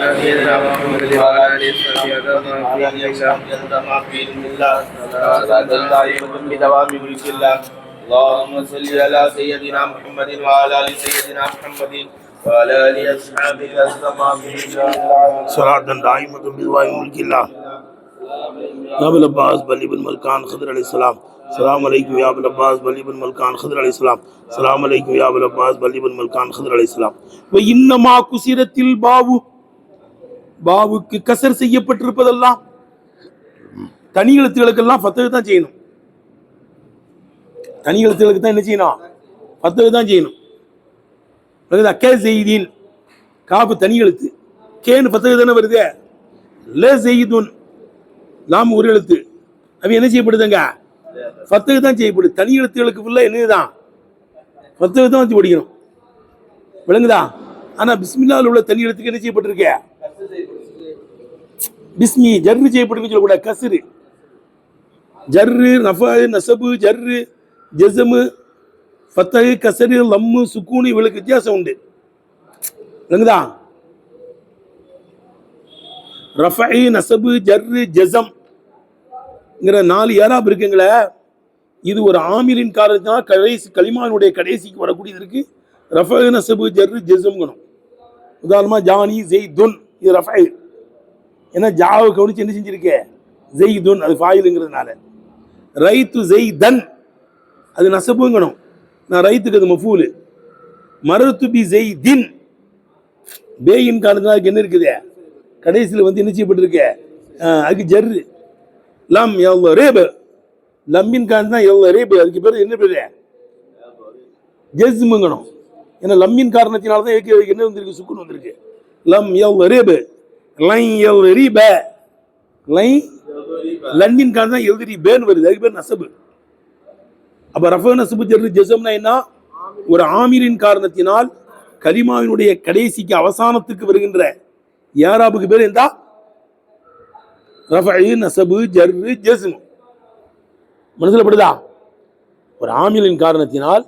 سيدنا محمد وعلى آله وصحبه في علم الله صلاة دائمة بدوام ملك الله. اللهم صل على سيدنا محمد وعلى آل سيدنا محمد وعلى آل أصحابه كما في صلاة دائمة بدوام ملك الله. يا أبا العباس بلي بن ملكان خضر عليه السلام. السلام عليكم يا أبا العباس بلي بن ملكان خضر عليه السلام. السلام عليكم يا أبا العباس بلي بن ملكان خضر عليه السلام. وإنما كسرت الباب, பாவுக்கு கசர் செய்யப்பட்டிருப்பதெல்லாம் தனி எழுத்துக்களுக்கெல்லாம் ஃபத்தஹ் தான் செய்யணும். தனி எழுத்துக்களுக்கு தான் என்ன செய்யணும்? ஃபத்தஹ் தான் செய்யணும். கே செய்தீன் காபு தனி எழுத்து, கேன்னு ஃபத்தஹ் தானே வருது. ல செய்துன் லாம் ஒரு எழுத்து, அது என்ன செய்யப்படுதுங்க? ஃபத்தஹ் தான் செய்யப்படுது. தனி எழுத்துக்களுக்கு ஃபுல்லா என்னதுதான்? ஃபத்தஹ் தான் வச்சு படிக்கணும். விளங்குதா? ஆனா பிஸ்மில்லாஹ்ல உள்ள தனி எழுத்துக்கு என்ன செய்யப்பட்டிருக்கே? பிஸ்மி ஜர்ரு செய்யப்பட்டிருக்கு சொல்லக்கூடாது. கஸ்ரு, ஜர்ரு, நஃபா, நசபு, ஜர்ரு, ஜஸ்மு, ஃபத்தஹ், கஸ்ரு, லம்மு, சுக்கூன் இவளுக்கு வித்தியாசம் உண்டு. விளங்குதா? ரஃபஇ, நசபு, ஜர்ரு, ஜஸம்ங்கிற 4 ஏராப் இருக்குங்களே. இது ஒரு ஆமிலின் காரணத்தினால் கடைசி கலிமானுடைய கடைசிக்கு வரக்கூடியது இருக்கு. ரஃபஇ, நசபு, ஜர்ரு, ஜஸம்ங்கணும். உதாரணமா ஜானி ஜெய்துன், இது ரஃபஇ. ஏன்னா ஜாவை கவனிச்சு என்ன செஞ்சிருக்கே? ஜெய்துன், அது ஃபாயிலுங்கிறதுனால. ரைத்து ஜெய்தன், அது நசபுங்கணும். நான் ரைத்துக்கு அது மஃபூலு. மரத்து பி ஜெய்தின், பேயின் காரணத்தினால என்ன இருக்குது? கடைசியில் வந்து என்ன செய்யப்பட்டிருக்க? அதுக்கு ஜர்ரு. லம் எவ்வளோ ரேபு, லம்பின் காரணம் எவ்வளோ ரேபு, அதுக்கு பேர் என்ன பேரு? ஜஸ்முங்கணும். ஏன்னா லம்பின் காரணத்தினால தான் என்ன வந்திருக்கு? சுக்குன் வந்திருக்கு. லம் எவ்வளோ ரேபு, லை எவ்வளோ ரீப, லை லண்டின் காரணம் எழுதி பேன் வருது, அதுக்கு பேர் நசபு. அப்ப ரஃப நசபு ஜர்ரு ஜஸம்னா என்ன? ஒரு ஆமீரின் காரணத்தினால் கலிமாவினுடைய கடைசிக்கு அவசானத்துக்கு வருகின்ற யாராபுக்கு பேர் எந்த? ரஃபஇ, நசபு, ஜர்ரு, ஜஸ்ம். மனசுல படுதா? ஒரு ஆமீரின் காரணத்தினால்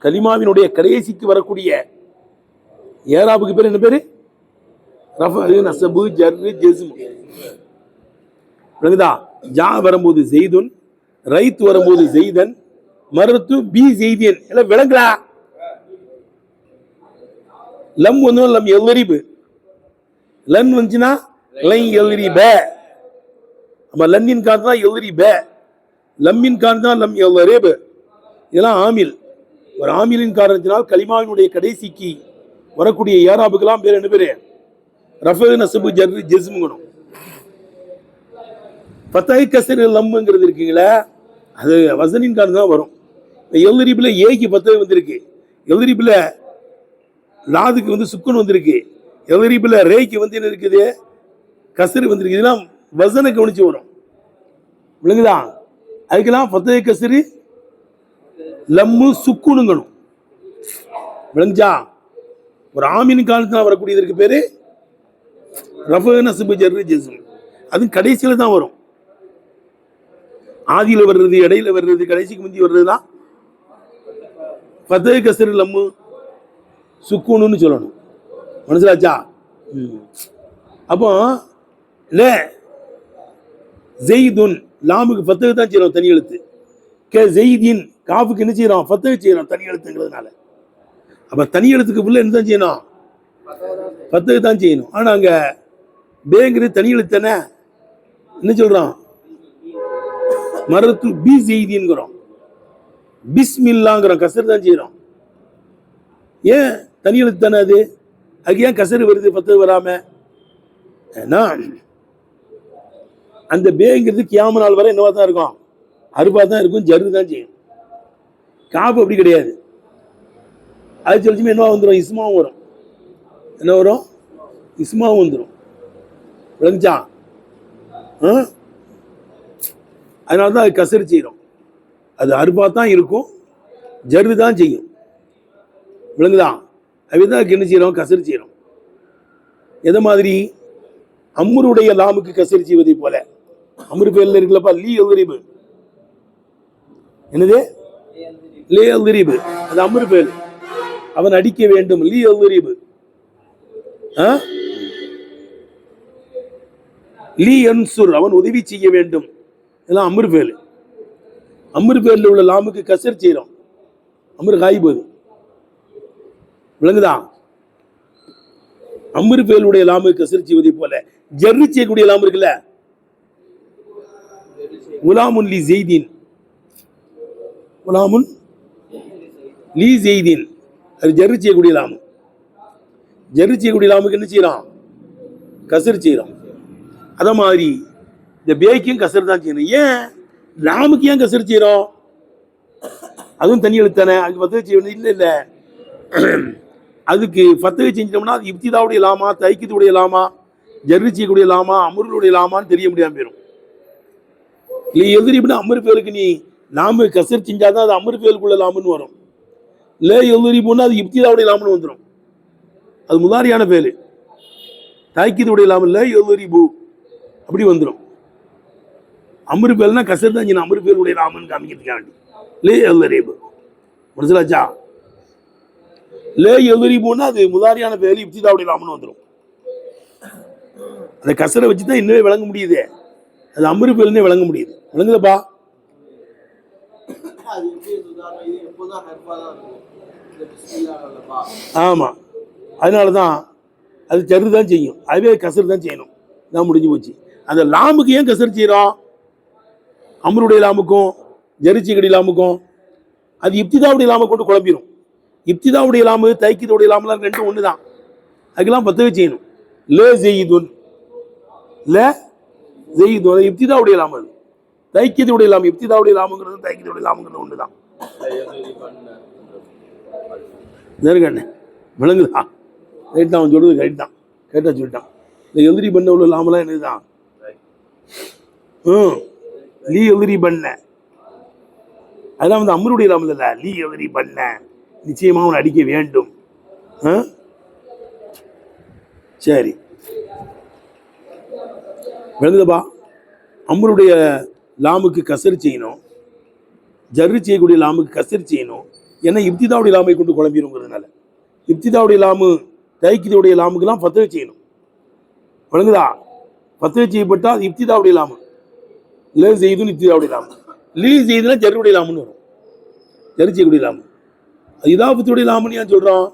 கலிமாவினுடைய கடைசிக்கு வரக்கூடிய ஏராபுக்கு பேர் என்ன பேரு? ரஃபஇ, நசபு, ஜர்ரு, ஜஸ்ம். விளங்குதா? ஜா வரும்போது ஜெய்துன், ரைத் வரும்போது ஜெய்தன், மரத்து பி ஜெய்தியன். எல்லாம் விளங்குதா? லம் வந்து லம் எல்ரிபு, லன் வந்துச்சுன்னா லை எல்ரிப. அப்ப லன்னின் காரணம் தான் எல்ரிப, லம்மின் காரணம் தான் லம் எல்ரிபு. இதெல்லாம் ஆமில். ஒரு ஆமிலின் காரணத்தினால் கலிமாவினுடைய கடைசிக்கு வரக்கூடிய ஏராபுக்கெல்லாம் பேர் என்ன பேரு? ரஃபஇ, நஸ்பு, ஜர்ரு, ஜஸ்முங்கணும். ஃபத்தஹ், கஸ்ரு, லம்ங்கிறது இருக்குங்களா, அது வசனின் காரணம் தான் வரும். எல்ரிபில் ஏக்கு ஃபத்தஹ் வந்திருக்கு, எல்ரிபில் லாதுக்கு வந்து சுக்குன் வந்திருக்கு, எல்ரிபில் ரேக்கு வந்து என்ன இருக்குது? கஸ்ரு வந்திருக்கு. இதெல்லாம் வசனை கவனிச்சு வரும். விளங்குதா? அதுக்கெல்லாம் ஃபத்தஹ், கஸ்ரு, லம்மு, சுக்குனுங்கணும். விளங்குச்சா? ஒரு ஆமீன் காலத்தில் வரக்கூடியதற்கு பேரு ரஃபஇ, நஸ்பு, ஜர்ரு, ஜஸ்ம். அது கடைசியில தான் வரும். ஆதியில வர்றது, இடையில வர்றது, கடைசிக்கு முந்தி வர்றதுதான் ஃபத்தஹ், கஸ்ரு, லம்மு, சுக்கூனுன்னு சொல்லணும். மனசிலாச்சா? அப்போ லே ஜெய்துன் லாமுக்கு ஃபத்தஹ் தான் செய்யறோம், தனி எழுத்து. கே ஜெய்தின் காஃபுக்கு என்ன செய்யறோம்? ஃபத்தஹ் செய்யறோம், தனி எழுத்துங்கிறதுனால. அப்ப தனி எழுத்துக்கு புள்ள என்ன தான் செய்யணும்? ஃபத்தஹ் தான் செய்யணும். ஆனா அங்க பேங்கிறது தனி எழுத்தானே. என்ன சொல்றோம்? மரத்து பி ஜெய்தின்கிறோம், பிஸ்மில்லாங்கிறோம், கசர் தான் செய்யறோம். ஏன்? தனி எழுத்து தானே அது. அதுக்கு ஏன் கசரு வருது, ஃபத்தஹ் வராம? ஏன்னா அந்த பேங்கிறது கியாம நாள் வரை என்னவா தான் இருக்கும்? அருபா தான் இருக்கும், ஜர்ரு தான் செய்யும். காப்பு அப்படி கிடையாது. அது சொல்லிச்சுமே என்னவா வந்துடும்? இஸ்மாவும் வரும். என்ன வரும்? இஸ்மாவும் வந்துடும். விளங்குச்சா? அதனால தான் அது கசரு செய்யறோம். அது அருபா தான் இருக்கும், ஜர்ரு தான் செய்யும். விளங்குதா? அதுதான் என்ன செய்யறோம்? கசரு செய்யறோம். எதை மாதிரி? அம்ருடைய லாமுக்கு கசரு செய்வதை போல. அம்ரு பேர்ல இருக்குல்லப்பா, லீ எல்ரிபு. என்னது? லீ எல்ரிபு. அது அம்ரு பேர். அவன் அடிக்க வேண்டும். லீ எல்ரிபு. லீ யன்சுர் அவன் உதவி செய்ய வேண்டும். இதெல்லாம் அம்ரு ஃபேல். அம்ரு ஃபேல்ல உள்ள லாமுக்கு கசர் செய்யறோம். அம்ரு காயிப் அது விளங்குதா? அம்ரு ஃபேலுடைய லாமுக்கு கசர் செய்வதை போல ஜர்ரு செய்யக்கூடிய லாம் இருக்குல்ல, குலாமுன் லி ஸெய்தின், குலாமுன் லி ஸெய்தின், அது ஜர்ரு செய்யக்கூடிய லாமு. ஜர்ரு செய்யக்கூடிய லாமுக்கு என்ன செய்யறோம்? கசர் செய்யறோம். அத மாதிரி இந்த பேய்க்கும் கசர் தான் செய்யணும். ஏன் லாமுக்கு ஏன் கசர் செய்யறோம்? அதுவும் தனி எழுத்தானே, அதுக்கு ஃபத்தஹ் செய்ய வேண்டியது இல்லை. இல்லை, அதுக்கு ஃபத்தஹ் செஞ்சிட்டோம்னா அது இப்திதாவுடைய லாமா, தைக்கிதுடைய லாமா, ஜர்ரு செய்யக்கூடிய லாமா, அம்ருடைய லாமான்னு தெரிய முடியாம போயிடும். இல்லை எதிரிப்புனா அம்ரு ஃபேலுக்கு நீ லாமு கசர் செஞ்சாதான் அது அம்ரு ஃபேலுக்குள்ள லாமுன்னு வரும். இல்லை எதிரிப்புன்னா அது இப்திதாவுடைய லாமுன்னு வந்துடும். அது முதாரியான ஃபேலு. தாய்க்கிதுடைய லாமு இல்லை எதிரிபு அப்படி வந்துடும். அம்ரு ஃபேல்னா கசர் தான் செய்யணும். அம்ரு ஃபேலுடைய லாமுன்னு காமிக்கிறதுக்காக வேண்டி லே எதிரிபு. மனசிலாச்சா? லே எதிரிபுன்னா அது முதாரியான ஃபேலு, இப்திதாவுடைய லாமுன்னு வந்துடும். அந்த கசரை வச்சு தான் இன்னவே விளங்க முடியுது. அது அம்ரு ஃபேல்னே விளங்க முடியுது. விளங்குதப்பா? ஆமா, அதனாலதான் அது ஜர்ரு தான் செய்யும். அதுவே கசர் தான் செய்யணும். தான் முடிஞ்சு போச்சு. அந்த லாமுக்கு ஏன் கசர் செய்யறோம்? அம்ருடைய லாமுக்கும் ஜரிச்சிகடி லாமுக்கும் அது இப்திதாவுடைய லாமை கொண்டு குழம்பிடும். இப்திதாவுடைய லாமு தைக்கிதுடைய லாமுலாம் ரெண்டும் ஒன்று தான். அதுக்கெல்லாம் ஃபத்தஹ் செய்யணும். லே ஸெய்துன், லே ஸெய்துன் இப்திதாவுடைய லாமு. அது தைக்கிதுடைய லாமு. இப்திதாவுடைய லாமுங்கிறது தைக்கிதுடைய லாமுங்கிறது ஒன்று தான். நெருங்கண்ணே விளங்குதா? ரைட் தான், அவன் சொல்றது ரைட் தான். கேட்டா சொல்லிட்டான். இந்த எதிரி பண்ண உள்ள லாமெல்லாம் என்னதுதான்? லீ எதிரி பண்ண, அதெல்லாம் வந்து அம்ருடைய லாம் இல்ல. லீ எதிரி பண்ண, நிச்சயமா அவனை அடிக்க வேண்டும். சரி, விளங்குதப்பா? அம்ருடைய லாமுக்கு கசர் செய்யணும், ஜர்ரு செய்யக்கூடிய லாமுக்கு கசர் செய்யணும். ஏன்னா இப்திதாவுடைய லாமை கொண்டு குழம்பிடுங்கிறதுனால. இப்திதாவுடைய லாமு தைக்கிதுடைய லாமுக்கெல்லாம் ஃபத்தஹ் செய்யணும். விளங்குதா? ஃபத்தஹ் செய்யப்பட்டால் அது இப்திதாவுடைய லாமு. லே ஸெய்துன் இப்திதாவுடைய லாமு. லீ ஸெய்துனா ஜர்ருடைய லாமுன்னு வரும். ஜர்ரு செய்யக்கூடிய லாமு. அது இலாபத்துடைய லாமுன்னு ஏன் சொல்றோம்?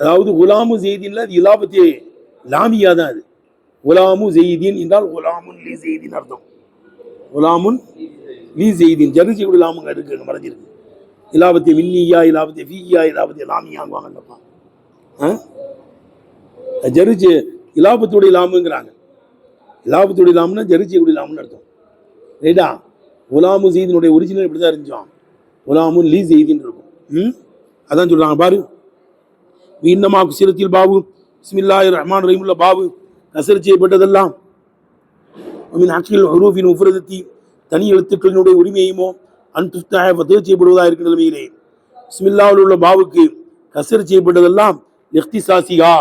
அதாவது குலாமு ஸெய்தின்ல அது இலாபத்தே லாமியா தான். அது குலாமு ஸெய்தின் என்றால் குலாமுன் லீ ஸெய்தின் அர்த்தம். குலாமுன் லீ ஸெய்தின் ஜர்ரு செய்யக்கூடிய லாமுங்க இருக்கு, மறைஞ்சிருக்கு. இலாபத்தை மின்னியா, இலாபத்தை ஃபீயா, இலாபத்தை லாமியாங்குவாங்கல்லப்பா. ஜரிச்சு இலாபத்துடைய லாமுங்கிறாங்க. இலாபத்துடைய லாமுன்னா ஜரிச்சியுடைய லாமுன்னு அர்த்தம். ரைட்டா? குலாமு ஸெய்தினுடைய ஒரிஜினல் இப்படி தான் இருந்துச்சோம். குலாமுன் லீ ஸெய்தின்னு இருக்கும். அதான் சொல்றாங்க பாரு. இன்னமா குசிரத்தில் பாபு பிஸ்மில்லாஹிர் ரஹ்மானிர் ரஹீம் உள்ள பாபு கசர் செய்யப்பட்டதெல்லாம் மின் அக்ஸில் ஹுரூஃபின் முஃப்ரதத்தி தனி எழுத்துக்களினுடைய உரிமையுமோ அன்துஃப்தஹ ஃபத்ஹ் செய்யப்படுவதாக இருக்கிற நிலைமையிலே பிஸ்மில்லாஹ்வில் உள்ள பாவுக்கு கசர் செய்யப்பட்டதெல்லாம் இக்திசாசிஹா,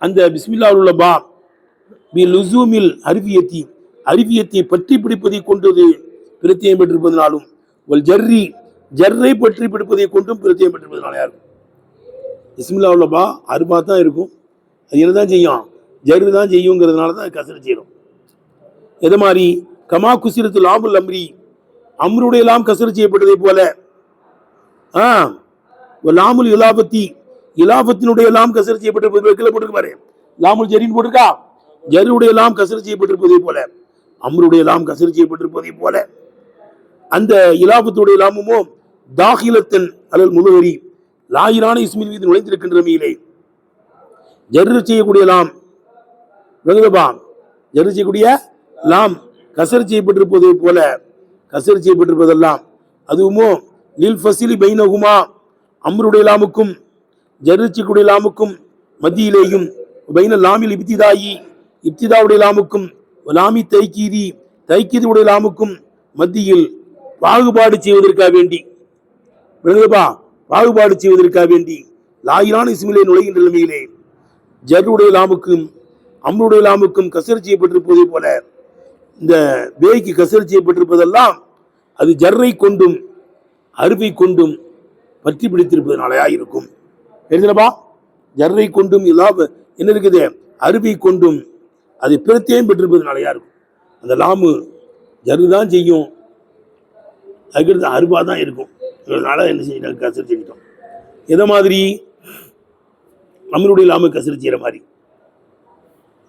அந்த பிஸ்மில்லாஹ்வில் உள்ள பா பி லுசூமில் அரிஃபியத்தி, அரிஃபியத்தை பற்றி பிடிப்பதை கொண்டது பிரத்தியம் பெற்றிருப்பதனாலும், வல் ஜர்ரி ஜர்ரை பற்றி பிடிப்பதை கொண்டும் பிரத்தியம் பெற்றிருப்பதனால இருக்கும். பிஸ்மில்லாஹ்வில் உள்ள பா அருபா தான் இருக்கும். அது என்ன தான் செய்யும்? ஜர்ரு தான் செய்யுங்கிறதுனால தான் கசர் செய்யணும். எது மாதிரி கமா குசிரத்து லாமுல் அம்ரி, அம்ருடைய லாம் கசர் செய்யப்பட்டதை போல லாமுல் இலாபத்தி, இலாபத்தினுடைய லாம் கசர் செய்யப்பட்டிருப்பது கீழே போட்டிருக்கு பாரு. லாமுல் ஜரின்னு போட்டிருக்கா. ஜருடைய லாம் கசர் செய்யப்பட்டிருப்பதை போல அம்ருடைய லாம் கசர் செய்யப்பட்டிருப்பதை போல அந்த இலாபத்துடைய லாமுமோ தாகிலத்தன் அலல் முதுவரி லாயிரான இஸ்மில் மீது நுழைந்திருக்கின்ற மீலே ஜர்ரு செய்யக்கூடிய லாம் வெகுதபா, ஜர்ரு செய்யக்கூடிய லாம் கசர் செய்யப்பட்டிருப்பதை போல கசர் செய்யப்பட்டிருப்பதெல்லாம் அதுவுமோ லில் ஃபசிலி பைனகுமா, அம்ருடைய லாமுக்கும் ஜர்ரிச்சிக்குடைய லாமுக்கும் மத்தியிலேயும் பைன லாமில் இப்திதாயி, இப்திதாவுடைய லாமுக்கும் லாமி தைக்கீதி, தைக்கீதியுடைய லாமுக்கும் மத்தியில் பாகுபாடு செய்வதற்காக வேண்டி விளங்குதப்பா, பாகுபாடு செய்வதற்காக வேண்டி லாயிரான இஸ்மிலே நுழைகின்ற நிலைமையிலே ஜர்ருடைய லாமுக்கும் அம்ருடைய லாமுக்கும் கசர் செய்யப்பட்டிருப்பதை போல இந்த பேய்க்கு கசர் செய்யப்பட்டிருப்பதெல்லாம் அது ஜர்ரை கொண்டும் அருப்பை கொண்டும் பற்றி பிடித்திருப்பதனாலயா இருக்கும். தெரிஞ்சலப்பா? ஜர்ரை கொண்டும் இல்லாம என்ன இருக்குது? அருப்பை கொண்டும் அது பிரத்தியம் பெற்றிருப்பதுனாலயா இருக்கும். அந்த லாமு ஜரு தான் செய்யும், அதுக்கடுத்து அருபா தான் இருக்கும். அதனால என்ன செய்யணும், கசர் செஞ்சிட்டோம். எதை மாதிரி அமருடைய லாமு கசர் செய்கிற மாதிரி,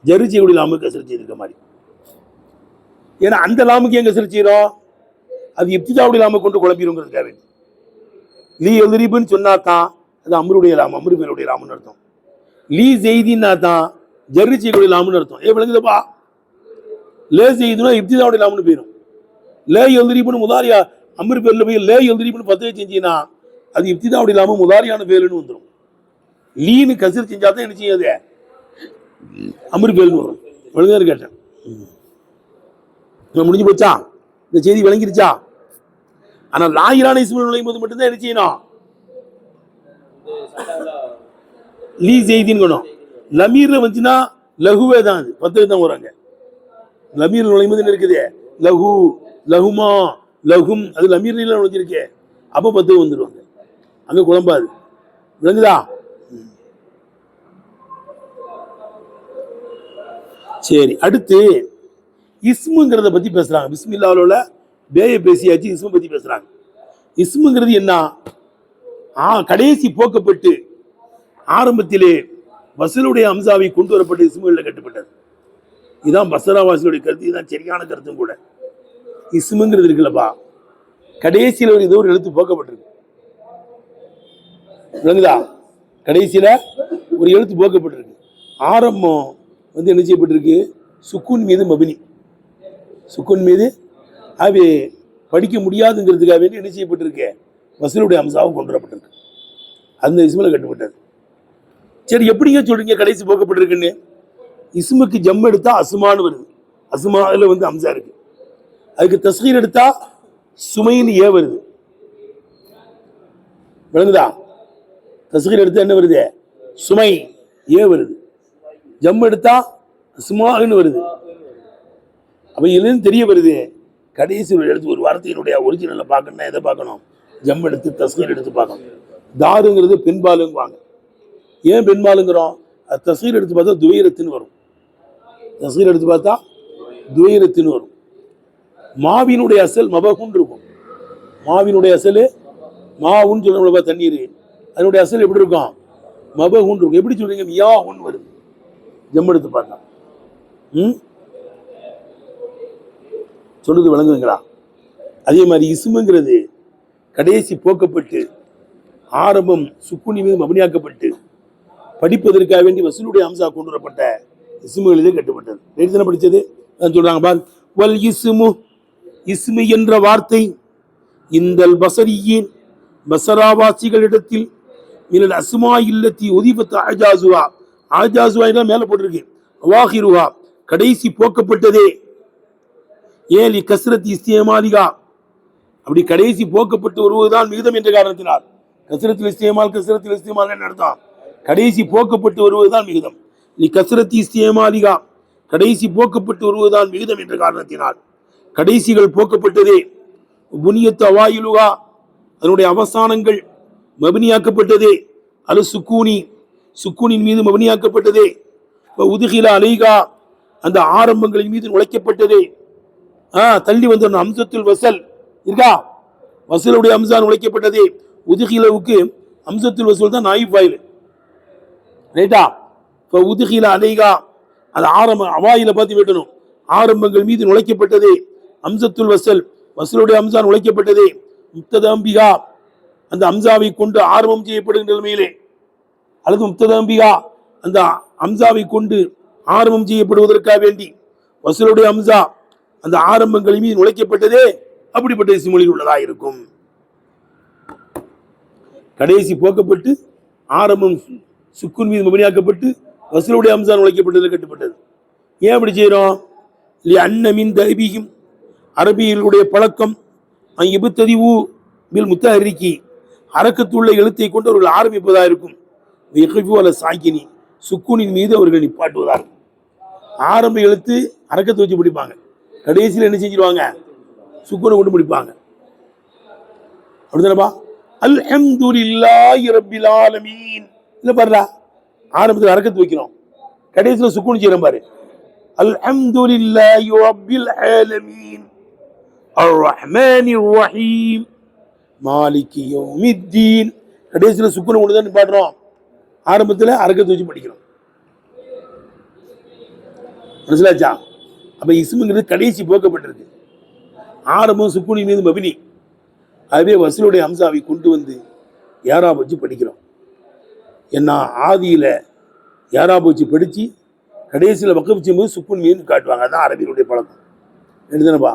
ஜரு செய்யக்கூடிய லாமு கசர் செய்திருக்க மாதிரி. ஏன்னா அந்த லாமுக்கு ஏன் கசர் செய்யறோம், அது இப்திதாவுடைய லாம கொண்டு குழம்பிடுங்கிறதுக்காக வேண்டி. லீ எதிரிப்புன்னு சொன்னா தான் அது அமருடைய லாமு, அமரு பேருடைய லாமுன்னு அர்த்தம். லீ செய்தின்னா தான் ஜரு செய்யக்கூடிய லாமுன்னு அர்த்தம். விளங்குதப்பா? லே செய்துனா இப்திதாவுடைய லாமுன்னு போயிடும். லே எதிரிப்புன்னு முதாரியா அமரு பேர்ல போய் லே எதிரிப்புன்னு 10 செஞ்சீங்கன்னா அது இப்திதாவுடைய லாமு முதாரியான பேருன்னு வந்துடும். லீனு கசர் செஞ்சா தான் என்ன செய்யாது, அமரு பேருன்னு வரும். விளங்குதான்னு கேட்டேன். முடிஞ்சு போச்சா? இந்த செய்தி விளங்கிருச்சா? ஆனா லாயிரான இஸ்மில் நுழையும் போது மட்டும்தான் என்ன செய்யணும், லீ செய்தின்னு. லமீர்ல வந்துச்சுன்னா லகுவே தான், அது 10 தான் வராங்க. லமீர் நுழையும் போது என்ன இருக்குது, லகு, லகுமா, லகும், அது லமீர் நுழைஞ்சிருக்கே, அப்போ 10 வந்துடுவாங்க. அங்க குழம்பாது. விளங்குதா? சரி, அடுத்து இஸ்முங்கிறத பத்தி பேசுறாங்க. பிஸ்மில்லாஹ்ல பேய பேசியாச்சு, இஸ்ம பத்தி பேசுறாங்க. இஸ்முங்கிறது என்ன, கடைசி போக்கப்பட்டு ஆரம்பத்திலே வசூலுடைய அம்சாவை கொண்டு வரப்பட்ட இஸ்முகளில் கட்டுப்பட்டது. இதுதான் பஸ்ராவாசியுடைய கருத்து, இதுதான் சரியான கருத்தும் கூட. இஸ்முங்கிறது இருக்குல்லப்பா, கடைசியில் ஒரு ஏதோ ஒரு எழுத்து போக்கப்பட்டிருக்கு. விளங்குதா? கடைசியில ஒரு எழுத்து போக்கப்பட்டிருக்கு. ஆரம்பம் வந்து என்ன செய்யப்பட்டிருக்கு, சுக்குன் மீது மபினி, சுக்குன் மீது அவை படிக்க முடியாதுங்கிறதுக்காக வேண்டி என்ன செய்யப்பட்டிருக்கு, வசூலுடைய அம்சாவும் கொண்டு வரப்பட்டிருக்கு. அந்த இஸ்மில் கட்டுப்பட்டது. சரி, எப்படிங்க சொல்றீங்க கடைசி போக்கப்பட்டிருக்குன்னு? இஸ்முக்கு ஜம் எடுத்தா அசுமானு வருது, அசுமாவில் வந்து அம்சா இருக்கு. அதுக்கு தஸ்கீர் எடுத்தா சுமைன்னு ஏ வருது. விளங்குதா? தஸ்கீர் எடுத்தா என்ன வருது, சுமை ஏ வருது. ஜம் எடுத்தா அசுமான்னு வருது. அப்ப இதுலேருந்து தெரிய வருது, கடைசி ஒரு எடுத்து ஒரு வார்த்தையினுடைய ஒரிஜினலை பார்க்கணும்னா எதை பார்க்கணும், ஜம் எடுத்து தஸ்கீர் எடுத்து பார்க்கணும். தாருங்கிறது பெண்பாலுங்குவாங்க. ஏன் பெண்பாலுங்கிறோம், தஸ்கீர் எடுத்து பார்த்தா துவைரத்துன்னு வரும். தஸ்கீர் எடுத்து பார்த்தா துவைரத்துன்னு வரும். மாவினுடைய அசல் மபகுன்னு இருக்கும். மாவினுடைய அசல் மாவுன்னு சொல்ல தண்ணீர், அதனுடைய அசல் எப்படி இருக்கும், மபகுன்னு இருக்கும். எப்படி சொல்றீங்க, மியாவுன்னு வருது ஜம் எடுத்து பார்த்தா. சொல்லுது விளங்குங்களா? அதே மாதிரி இஸ்முங்கிறது கடைசி போக்கப்பட்டு ஆரம்பம் சுக்குனி மீது மபனியாக்கப்பட்டு படிப்பதற்காக வேண்டி வசூலுடைய அம்சா கொண்டு வரப்பட்ட இஸ்முகளிலே கட்டுப்பட்டது. நேற்று படிச்சது சொல்றாங்க பார், வல் இஸ்மு, இஸ்மு என்ற வார்த்தை இந்த பசரியின் பசராவாசிகளிடத்தில் மினல் அஸ்மா இல்லத்தி உதிபத் ஆஜாசுவா, ஆஜாசுவா எல்லாம் மேல போட்டிருக்கு, வாஹிருவா கடைசி போக்கப்பட்டதே, ஏலி கஸ்ரத் இஸ்தியமாலிகா, அப்படி கடைசி போக்கப்பட்டு வருவதுதான் மிகுதம் என்ற காரணத்தினால். கஸ்ரத்தில் இஸ்தியமால், கஸ்ரத்தில் இஸ்தியமால் என்ன அர்த்தம், கடைசி போக்கப்பட்டு வருவதுதான் மிகுதம். நீ கஸ்ரத் இஸ்தியமாலிகா, கடைசி போக்கப்பட்டு வருவதுதான் மிகுதம் என்ற காரணத்தினால் கடைசிகள் போக்கப்பட்டதே. புனியத் அவாயிலுகா, அதனுடைய அவசானங்கள் மபனியாக்கப்பட்டதே. அலு சுக்கூனி, சுக்கூனின் மீது மபனியாக்கப்பட்டதே. உதுகில அலைகா, அந்த ஆரம்பங்களின் மீது நுழைக்கப்பட்டதே. தள்ளி வந்த அம்சத்துல் வசல் இருக்கா, வசலுடைய அம்சம் நுழைக்கப்பட்டதே. உதுகிலவுக்கு அம்சத்துல் வசூல் தான் நாயிப் வாயில், ரைட்டா? உதுகில அலைகா, அது ஆரம்ப அவாயில பார்த்து வெட்டணும். ஆரம்பங்கள் மீது நுழைக்கப்பட்டதே. அம்சத்துல் வசல், வசலுடைய அம்சம் நுழைக்கப்பட்டதே. முக்ததாம்பிகா, அந்த அம்சாவை கொண்டு ஆரம்பம் செய்யப்படுகின்ற நிலைமையிலே, அல்லது முக்ததாம்பிகா அந்த அம்சாவை கொண்டு ஆரம்பம் செய்யப்படுவதற்காக வேண்டி வசலுடைய அம்சா அந்த ஆரம்பங்கள் மீது நுழைக்கப்பட்டதே, அப்படிப்பட்ட இஸ்முகளில் உள்ளதா இருக்கும். கடைசி போக்கப்பட்டு ஆரம்பம் சுக்குன் மீது மபனியாக்கப்பட்டு வசலுடைய அம்சா நுழைக்கப்பட்டதில் கட்டுப்பட்டது. ஏன் அப்படி செய்யறோம், அன்னமின் தரிபியும், அரபியர்களுடைய பழக்கம் இபுத்ததிவு பில் முத்தஹரிக்கி, அரக்கத்துள்ள எழுத்தை கொண்டு அவர்கள் ஆரம்பிப்பதாக இருக்கும். சாக்கினி, சுக்குனின் மீது அவர்கள் நிப்பாட்டுவதாக இருக்கும். ஆரம்ப எழுத்து அரக்கத்தை வச்சு பிடிப்பாங்க, கடைசியில் என்ன செஞ்சிருவாங்க, சுக்குனை கொண்டு முடிப்பாங்க. அப்படிதானப்பா? அல்ஹம்துலில்லாஹி ரப்பில் ஆலமீன் இல்ல பாருடா, ஆரம்பத்தில் அரக்கத்து வைக்கிறோம், கடைசியில் சுக்குன் செய்யறோம் பாரு. அல்ஹம்துலில்லாஹி ரப்பில் ஆலமீன் அர்ரஹ்மானிர் ரஹீம் மாலிகி யௌமித்தீன். கடைசியில சுக்குன கொண்டு தான் பாடுறோம். ஆரம்பத்தில் அரக்கத்தை வச்சு படிக்கிறோம். மனசிலாச்சா? அப்ப இஸ்முங்கிறது கடைசி போக்கப்பட்டிருக்கு. ஆரம்பம் சுக்குனி மீது மபினி. அதுவே வசூலுடைய அம்சாவை கொண்டு வந்து யாராப் வச்சு படிக்கிறோம். ஏன்னா ஆதியில யாராப் வச்சு படிச்சு கடைசியில் வக்கப் செய்யும்போது சுக்குன் மீது காட்டுவாங்க. அதான் அரபியினுடைய பழக்கம். எழுதுனப்பா.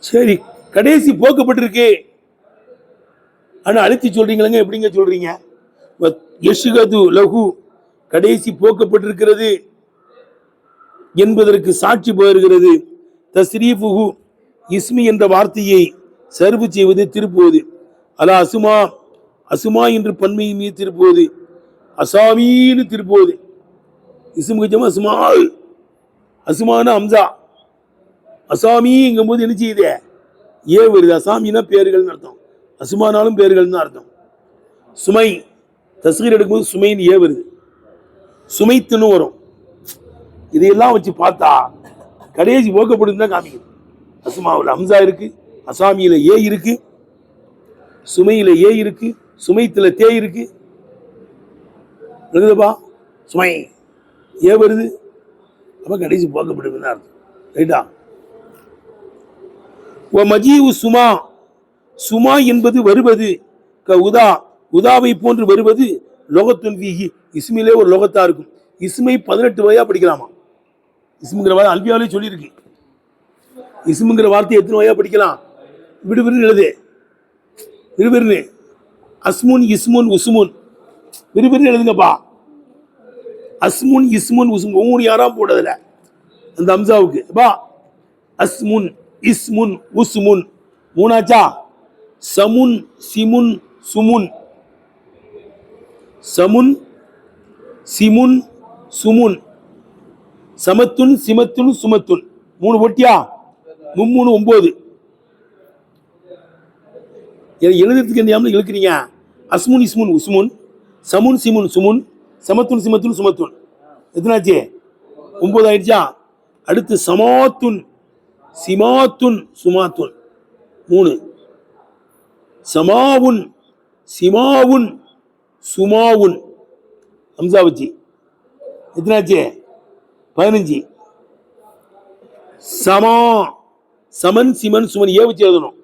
சரி, கடைசி போக்கப்பட்டிருக்கே ஆனா அழுத்தி சொல்றீங்களங்க, எப்படிங்க சொல்றீங்க? யஷ்ஹது லஹு கடைசி போக்கப்பட்டிருக்கிறது என்பதற்கு சாட்சி போகிறது. தஸ்ரீஃபுஹு இஸ்மி என்ற வார்த்தையை சர்வு செய்வது, திருப்புவது. அலா அசுமா அசுமா என்று பன்மையின் மீது திருப்புவது. அசாமீன்னு திருப்புவது. இஸ்முக்கு ஜமா அசுமா, அசுமான அம்சா. அசாமிங்கும் போது என்ன செய்யுது? ஏ வருது. அசாமினா பேர்கள்னு அர்த்தம். அசுமானாலும் பேர்கள்னு அர்த்தம். சுமை தஸ்கீர் எடுக்கும்போது சுமைன்னு ஏ வருது. சுமைத்துன்னு வரும். இதையெல்லாம் வச்சு பார்த்தா கடைசி போக்கப்படுதுன்னு தான் காமிக்குது. அசுமாவில் ஹம்சா இருக்கு, அசாமியில ஏ இருக்கு, சுமையில ஏ இருக்கு, சுமைத்துல தே இருக்கு. எழுதுப்பா, சுமை ஏ வருது. அப்ப கடைசி போக்கப்படுதுன்னு அர்த்தம். ரைட்டா? மஜீவு சுமா, சுமா என்பது வருவது. உதா, உதாவை போன்று வருவது. லொகத்துன் ஃபீஹி இஸ்மிலே ஒரு லொகத்தா இருக்கும். இஸ்மை 18 வகையா படிக்கலாமா? இஸ்முங்கிற வார்த்தை அல்பியாவிலே சொல்லியிருக்கு. இஸ்முங்கிற வார்த்தையை எத்தனை வகையா படிக்கலாம்? விடுவிடுன்னு எழுது. விறுவிறுன்னு அஸ்முன் இஸ்முன் உஸ்முன் விறுவிறுன்னு எழுதுங்கப்பா. அஸ்முன் இஸ்முன் உஸ்முன் 3 யாராம் போடுறதுல அந்த அம்சாவுக்கு பா. அஸ்முன் இஸ்முன் உஸ்முன் 3 ஆச்சா? சமுன் சிமுன் சுமுன், சமுன் சிமுன் சுமுன், சமத்துன் சிமத்துன் சுமத்துன் 3 போட்டியா? 3 9. எழுதுறதுக்கு என்ன இழுக்கிறீங்க? அஸ்முன் இஸ்முன் உஸ்முன், சமுன் சிமுன் சுமுன், சமத்துன் சிமத்துன் சுமத்துன். எத்தனாச்சு? 9 ஆயிடுச்சா? அடுத்து சமாத்துன் சிமாத்துன் சுமாத்துன் 3, சமாவுன் சிமாவுன் சுமாவுன் ஹம்சா வச்சு எத்தனாச்சு? 15. சமா சமன் சிமன் சுமன் ஏ வச்சு எழுதணும்.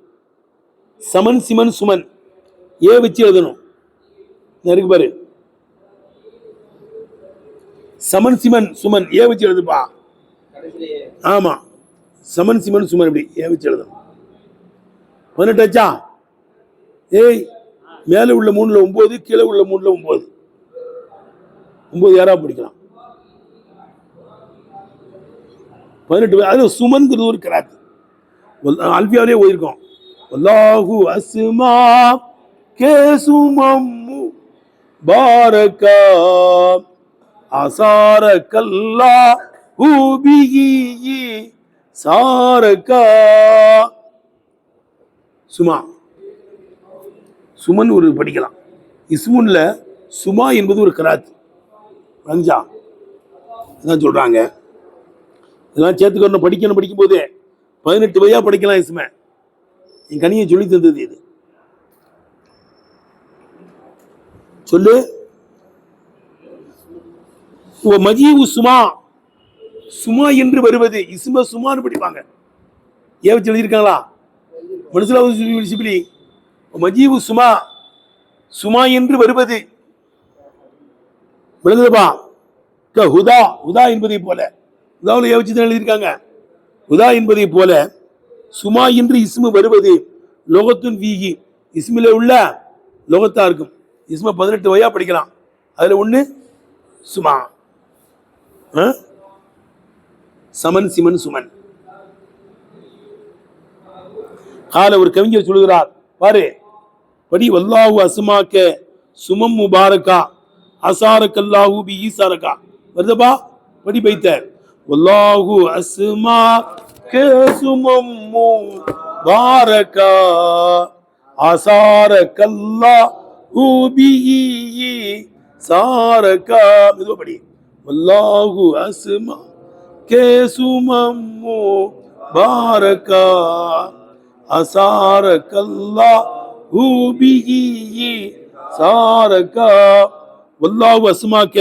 சமன் சிமன் சுமன் ஏ வச்சு எழுதணும். இருக்கு பாரு. சமன் சிமன் சுமன் ஏ வச்சு எழுதுப்பா. ஆமா, சமன் சிமன் சுமன் இப்படி ஏ வச்சு எழுதணும். 18 ஆச்சா? ஏய், மேல உள்ள 3ல 9, கீழே உள்ள 3ல 9. 9 யாரா பிடிக்கலாம்? 18. அது சுமன்கிறது ஒரு கிராத்து. அல்பியாவிலே ஓதிருக்கோம். வல்லாஹு அஸ்மா கே சுமம்மு பாரகா அசாரகல்லா உபிஹி சாரகா. சுமா, சுமன் ஒரு படிக்கலாம். இஸ்முன்ல சுமா என்பது ஒரு கராத். ரஞ்சா இதான் சொல்றாங்க. இதெல்லாம் சேர்த்துக்கணும். படிக்கணும். படிக்கும் போது 18 வகையா படிக்கலாம். இஸ்ம என் கனியை சொல்லி தந்தது இது. சொல்லு. மஜீவு சுமா, சுமா என்று வருவது. இஸ்ம சுமான்னு படிப்பாங்க. ஏ வச்சு எழுதியிருக்காங்களா? மனசுல சிபிலி. மஜீவு சுமா, சுமா என்று வருவது. விளங்குதுப்பா? ஹுதா, ஹுதா என்பதை போல. ஹுதாவில் ஏ வச்சு தான் எழுதியிருக்காங்க. ஹுதா என்பதை போல சுமா என்று இஸ்மு வருவது. லோகத்துன் வீகி இஸ்மில உள்ள லோகத்தா இருக்கும். இஸ்ம 18 வகையா படிக்கலாம். அதுல ஒண்ணு சுமா. சமன் சிமன் சுமன். கால ஒரு கவிஞர் சொல்லுகிறார் பாரு. படி. வல்லாஹு அஸ்மாக்க சுமம் முபாரக்கா அசாரக்கல்லாஹு பி ஈசாரக்கா. வருதப்பா? படி பைத்த. வல்லாஹு அஸ்மாக்க சுமம் முபாரக்கா அசாரக்கல்லாஹு பி ஈசாரக்கா. மெதுவா படி. வல்லாஹு அஸ்மா கேசுமம்மு பாரகா அசாரகல்லா ஊபிஹி சாரகா. வல்லாஹு அஸ்மாக்க,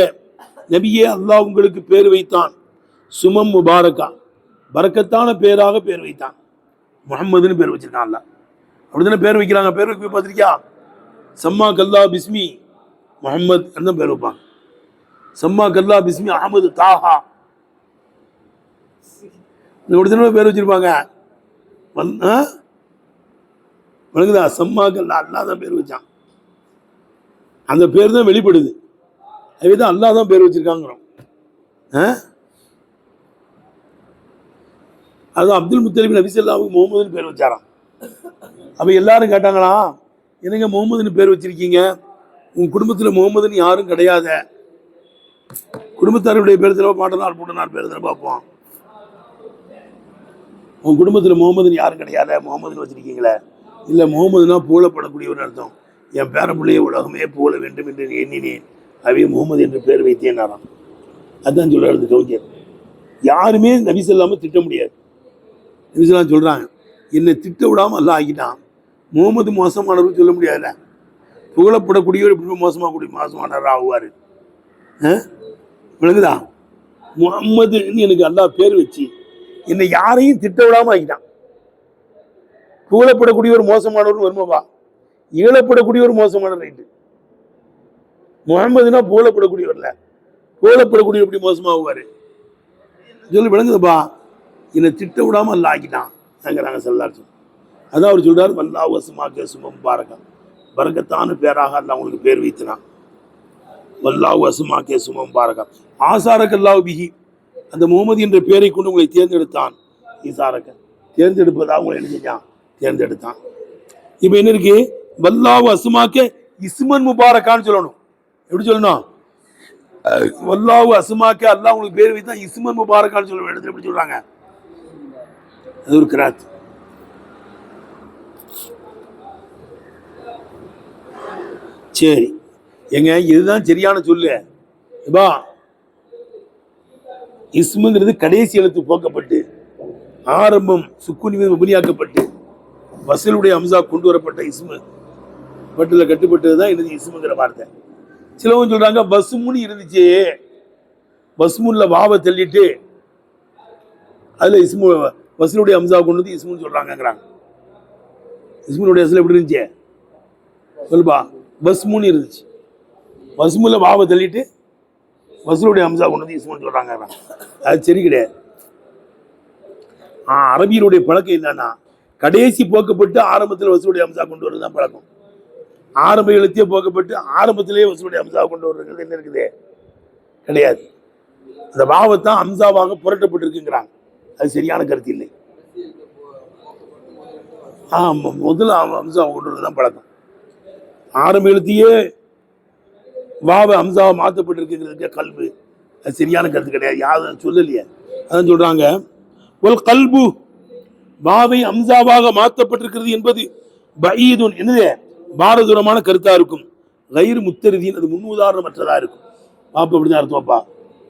நபியே அல்லாஹ் உங்களுக்கு பேர் வைத்தான். சுமம் முபாரக்கா, பரக்கத்தான பேராக பேர் வைத்தான். முஹம்மதுன்னு பேர் வச்சிருக்கான் அல்லாஹ். அப்படித்தானே பேர் வைக்கிறாங்க. பேர் வைக்க பார்த்திருக்கியா? சம்மா கல்லா பிஸ்மி முஹம்மத் தான் பேர் வைப்பாங்க. சம்மா கல்லா பிஸ்மி அஹமது தாஹா, இப்படி பேர் வச்சிருப்பாங்க. வணங்குதா? சம்மா கல்லா, அல்லாஹ் தான் பேர் வச்சான். அந்த பேர் தான் வெளிப்படுது. அதுதான் அல்லாஹ் தான் பேர் வச்சிருக்காங்கிறோம். அது அப்துல் முத்தலிப் நபி ஸல்லல்லாஹு முகமதுன்னு பேர் வச்சாராம். அப்ப எல்லாரும் கேட்டாங்களா, என்னங்க முகமதுன்னு பேர் வச்சிருக்கீங்க, உங்க குடும்பத்துல முகமதுன்னு யாரும் கிடையாது, குடும்பத்தாருடைய பேர் தடவை பாட்டனார் பூட்டனார் பேர் தடவை பார்ப்போம், உங்க குடும்பத்துல முகமதுன்னு யாரும் கிடையாது, முகமதுன்னு வச்சிருக்கீங்களே. இல்ல, முகமதுனா புகழப்படக்கூடியவர் அர்த்தம். என் பேர பிள்ளைய உலகமே புகழ வேண்டும் என்று எண்ணினேன், அவே முகமது என்று பேர் வைத்தேனாராம். அதுதான் சொல்றாரு கவிஞர். யாருமே நபி ஸல்லல்லாஹு திட்ட முடியாது. நபி ஸல்லல்லாஹு சொல்றாங்க, என்னை திட்ட விடாம அல்லாஹ் ஆக்கிட்டான். முகமது மோசமானவர் சொல்ல முடியாதுல்ல. புகழப்படக்கூடியவர் எப்படி மோசமானவர் ஆகுவாரு? விளங்குதா? முகம்மதுன்னு எனக்கு அல்லாஹ் பேர் வச்சு என்னை யாரையும் திட்ட விடாம ஆக்கிட்டான். புகழப்படக்கூடியவர் மோசமானவர் வருமாவா? ஈழப்படக்கூடியவர் மோசமானவர் ரைட்டு. முகம்மதுனா புகழப்படக்கூடியவர்ல, புகழப்படக்கூடிய எப்படி மோசமாகுவாரு சொல்லி விளங்குதுப்பா. என்னை திட்ட விடாம அல்லாஹ் ஆக்கிட்டான். நாங்கள் சொல்லாரு. அதான் அவர் சொல்றாரு, வல்லாஹு அஸ்மாக்க சுமம் பாரகா, பரக்கத்தான பேராக அல்லாஹ் உங்களுக்கு பேர் வைத்தினான். வல்லாஹு அஸ்மாக்க சுமம் பாரகா ஆசாரக்கல்லாஹு பிஹி, அந்த முகமது என்ற பெயரை கொண்டு உங்களை தேர்ந்தெடுத்தான். ஈசாரக்க, தேர்ந்தெடுப்பதாக உங்களை என்ன செஞ்சான்? தேர்ந்தெடுத்தான். இப்ப என்ன இருக்கு? வல்லாஹு அஸ்மாக்க இஸ்மன் முபாரக்கான்னு சொல்லணும். எப்படி சொல்லணும்? வல்லாஹு அஸ்மாக்க, அல்லாஹ் உங்களுக்கு பேர் வைத்தான் இஸ்மன் முபாரக்கான்னு சொல்ல இடத்துல எப்படி சொல்றாங்க? அது ஒரு கிராத். சரி, எங்க இதுதான் சரியான சொல்லு. இஸ்முங்கிறது கடைசி எழுத்து போக்கப்பட்டு ஆரம்பம் சுக்குனி முபனியாக்கப்பட்டு வசலுடைய அம்சா கொண்டு வரப்பட்ட இஸ்மு பட்டுல கட்டுப்பட்டதுதான் இது இஸ்முங்கிற வார்த்தை. சிலவங்க சொல்றாங்க பஸ்முன்னு இருந்துச்சு, பஸ்முன்ல வாவை தள்ளிட்டு அதுல இஸ்மு வசலுடைய அம்சா கொண்டு வந்து இஸ்முன்னு சொல்றாங்கிறாங்க. இஸ்முனுடைய அசல் எப்படி இருந்துச்சு சொல்லுப்பா? பஸ்முன்னு இருந்துச்சு, வஸ்முல வாவை தள்ளிட்டு வசூலுடைய அம்சா கொண்டு வந்து இஸ்முன்னு சொல்றாங்க. அது சரி கிடையாது. அரபியருடைய பழக்கம் என்னன்னா, கடைசி போக்கப்பட்டு ஆரம்பத்தில் வசூலுடைய அம்சா கொண்டு வருதுதான் பழக்கம். ஆரம்ப எழுத்தியே போக்கப்பட்டு ஆரம்பத்திலேயே வசூலுடைய அம்சா கொண்டு வர்றது என்ன இருக்குது? கிடையாது. அந்த பாவத்தான் அம்சாவாக புரட்டப்பட்டிருக்குங்கிறாங்க. அது சரியான கருத்து இல்லை. முதல்ல அம்சாவை கொண்டு வரதுதான் பழக்கம். ஆரம்ப எழுத்தியே வாவ அம்சாவை மாற்றப்பட்டிருக்குங்கிறதுக்கு கல்பு, அது சரியான கருத்து கிடையாது. யாரும் சொல்லலையே. அதான் சொல்றாங்க, ஒரு கல்பு வாவை அம்சாவாக மாற்றப்பட்டிருக்கிறது என்பது பஈதுன், என்னது பாரதூரமான கருத்தா இருக்கும். கயிறு முத்தருதின், அது முன்னுதாரணமற்றதா இருக்கும். பாப்பா அப்படிதான் அர்த்தம்ப்பா.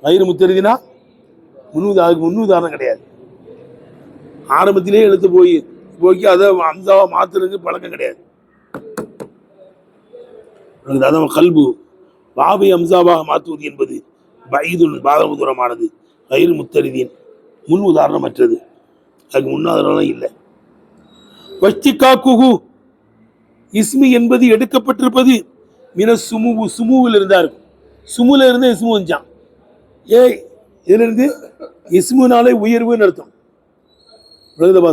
கயிறு முத்தருதினா முன்னுதாரணம் கிடையாது. ஆரம்பத்திலே எழுத்து போய் அதை அம்சாவா மாத்துறதுக்கு பழக்கம் கிடையாது. அதான் கல்பு வாவை அம்சாவாக மாற்றுவது என்பது பைதுன் பாரதூரமானது, கயிறு முத்தருதின் முன் உதாரணமற்றது, அதுக்கு முன்னாதாரம் இல்லை. வஷ்டிகாக்குஹு இஸ்மி என்பது எடுக்கப்பட்டிருப்பது மின சுமுவு, சுமுவில் இருந்தா இருக்கும். சுமுல இருந்து இஸ்மு வந்தான். இதுல இருந்து இஸ்முனாலே உயர்வுன்னு அர்த்தம்.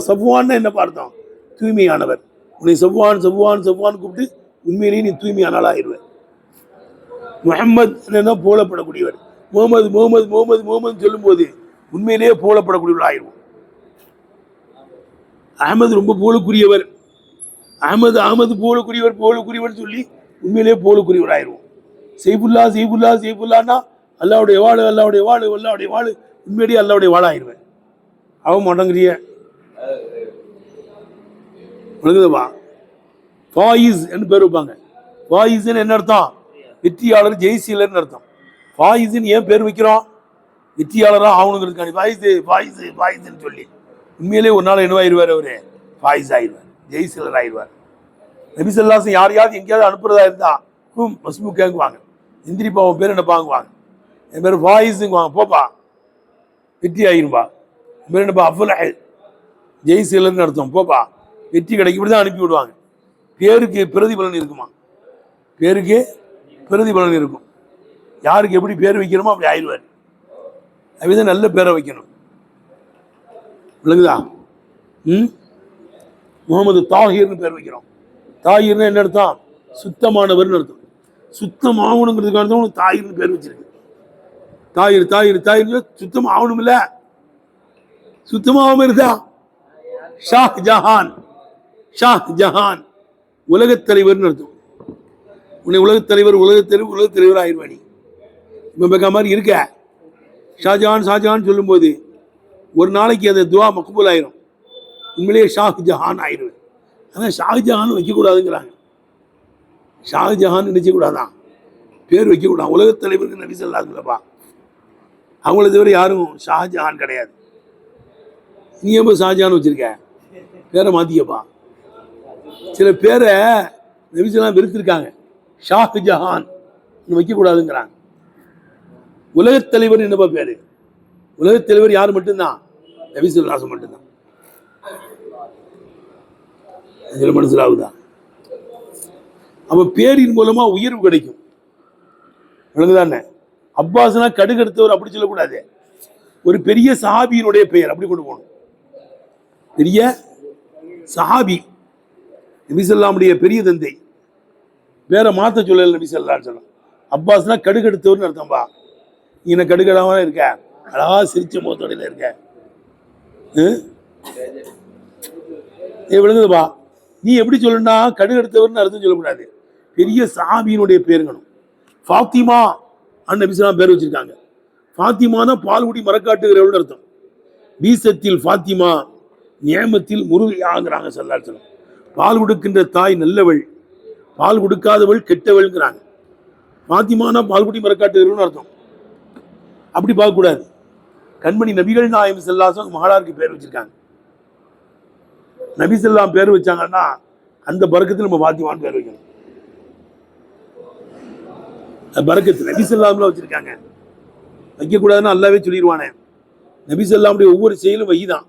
சவ்வான்னு என்ன பார்த்தோம்? தூய்மையானவர். உன்னை சவ்வான் சவ்வான் சவ்வான் கூப்பிட்டு உண்மையிலேயே நீ தூய்மையானால ஆயிடுவேன். முஹம்மது என்ன போலப்படக்கூடியவர். முகமது முகமது முகமது முகமது சொல்லும் போது உண்மையிலேயே போலப்படக்கூடியவர் ஆயிடுவோம். அகமது ரொம்ப போலுக்குரியவர், அகமது அகமது போலுக்குரியவர் போலுக்குரியவர் சொல்லி உண்மையிலேயே போலுக்குரியவர் ஆயிடுவோம். செய்புல்லா செய்புல்லா செய்புல்லான்னா அல்லாவுடைய வாழு அல்லாவுடைய வாழு அல்லாவுடைய வாழு உண்மையிலேயே அல்லாவுடைய வாழ ஆயிடுவேன். அவன் மாட்டேங்கிறிய விளங்குதப்பா. ஃபாயிஸ் என்று பேர் வைப்பாங்க. ஃபாயிஸ்ன்னு என்ன அர்த்தம்? வெற்றியாளர், ஜெய்சீலர்னு அர்த்தம். ஃபாயிஸ்ன்னு ஏன் பேர் வைக்கிறோம்? வெற்றியாளராக ஆகணுங்கிறதுக்காண்டி வாய்ஸுன்னு சொல்லி உண்மையிலே ஒரு நாள் என்னவாயிருவார் அவரு வாய்ஸ் ஆயிடுவார், ஜெய்சிலர் ஆயிடுவார். நபிசல்லாசன் யாரையாவது எங்கேயாவது அனுப்புறதா இருந்தா மஸ்மு கேங்குவாங்க, எந்திரிப்பா அவன் பேர் என்ன பாங்குவாங்க, என் பேர் வாய்ஸுங்குவாங்க, போப்பா வெற்றி ஆயிருப்பா, என் பேர் என்னப்பா அஃபுல் ஜெய்சிலர்னு அர்த்தம், போப்பா வெற்றி கிடைக்கும். இப்படி தான் அனுப்பி விடுவாங்க. பேருக்கு பிரதிபலன் இருக்குமா, பேருக்கு பிரதிபலன் இருக்கும். யாருக்கு எப்படி பேர் வைக்கணுமோ அப்படி ஆயிடுவார். அப்படிதான் நல்ல பேரை வைக்கணும். விளங்குதா? முகமது தாஹிர்னு பேர் வைக்கிறோம். தாஹிர்னு என்ன அர்த்தம்? சுத்தமானவர்னு அர்த்தம். சுத்தம் ஆகணுங்கிறதுக்கு அர்த்தம் தாஹிர்னு பேர் வச்சிருக்கு. தாஹிர் தாஹிர் தாஹிர் சுத்தம் ஆகணும் இல்ல, சுத்தமாகாம இருந்தா ஷாஹ் ஜஹான், ஷாஹ் ஜஹான் உலகத் தலைவர்னு அர்த்தம். உன்னை உலகத் தலைவர் ஆயிடுவானி. இப்போ மாதிரி இருக்க ஷாஜஹான் ஷாஜஹான் சொல்லும்போது ஒரு நாளைக்கு அந்த துவா மக்பூல் ஆயிரும். உண்மையிலேயே ஷாஹ் ஜஹான் ஆயிடுவேன். ஆனால் ஷாஜஹான் வைக்கக்கூடாதுங்கிறாங்க. ஷாஜஹான் நினைச்சக்கூடாதான், பேர் வைக்கக்கூடாது. உலகத் தலைவருக்கு நபி ஸல்லல்லாஹு அலைஹி வஸல்லம் அவங்கள தவிர யாரும் ஷாஜஹான் கிடையாது. நீ எப்போ ஷாஜஹான் வச்சிருக்க, பேரை மாத்திக்கப்பா. சில பேரை நபி ஸல்லல்லாஹு வெறுத்திருக்காங்க, ஷாஹ் ஜஹான் வைக்கக்கூடாதுங்கிறாங்க. உலகத் தலைவர் என்னப்பா பேரு? உலகத் தலைவர் யார் மட்டும்தான்? நபி ஸல்லல்லாஹு அலைஹி வஸல்லம் மட்டும்தான். இதில் மனசிலாகுதா? அப்ப பேரின் மூலமா உயர்வு கிடைக்கும். விளங்குதானே? அப்பாஸ்னா கடுகெடுத்தவர் அப்படி சொல்லக்கூடாது. ஒரு பெரிய சஹாபியினுடைய பெயர் அப்படி கொண்டு போகணும். பெரிய சஹாபி நபி ஸல்லல்லாஹுடைய பெரிய தந்தை பேரை மாத்த சொல்லல நபி ஸல்லல்லாஹு அலைஹி வஸல்லம். அப்பாஸ்னா கடுகெடுத்தவர்னு அர்த்தம்பா. நீ என்ன கடுகடாம இருக்க, அழகா சிரிச்ச முகத்தோடையில இருக்க, விழுந்ததுப்பா. நீ எப்படி சொல்லணும்னா கடுகெடுத்தவர்னு அர்த்தம் சொல்லக்கூடாது. பெரிய சஹாபியினுடைய பேருங்கணும். ஃபாத்திமா நபி ஸல்லல்லாஹு பேர் வச்சிருக்காங்க. ஃபாத்திமானா பால்குடி மரக்காட்டுகிறவள் அர்த்தம். பீசத்தில் ஃபாத்திமா நியமத்தில் முருகையாங்கிறாங்க ஸல்லல்லாஹு அலைஹி வஸல்லம். பால் கொடுக்கின்ற தாய் நல்லவள், பால் கொடுக்காதவள் கெட்டவள்ங்கிறாங்க. ஃபாத்திமானா பால்குடி மரக்காட்டுகிறவள்னு அர்த்தம். அப்படி பார்க்கக்கூடாது. கண்மணி நபிகள் நாயகம் ஸல்லல்லாஹு அலைஹி வஸல்லம் மகளாருக்கு பேர் வச்சிருக்காங்க. நபி ஸல்லல்லாஹு பேர் வச்சாங்கன்னா அந்த பரக்கத்தில் நம்ம ஃபாத்திமான்னு பேர் வைக்கணும். பரக்கத்து நபி ஸல்லல்லாஹு வச்சிருக்காங்க, வைக்கக்கூடாதுன்னு அல்லாவே சொல்லிடுவானே. நபி ஸல்லல்லாஹுடைய ஒவ்வொரு செயலும் வகிதான்.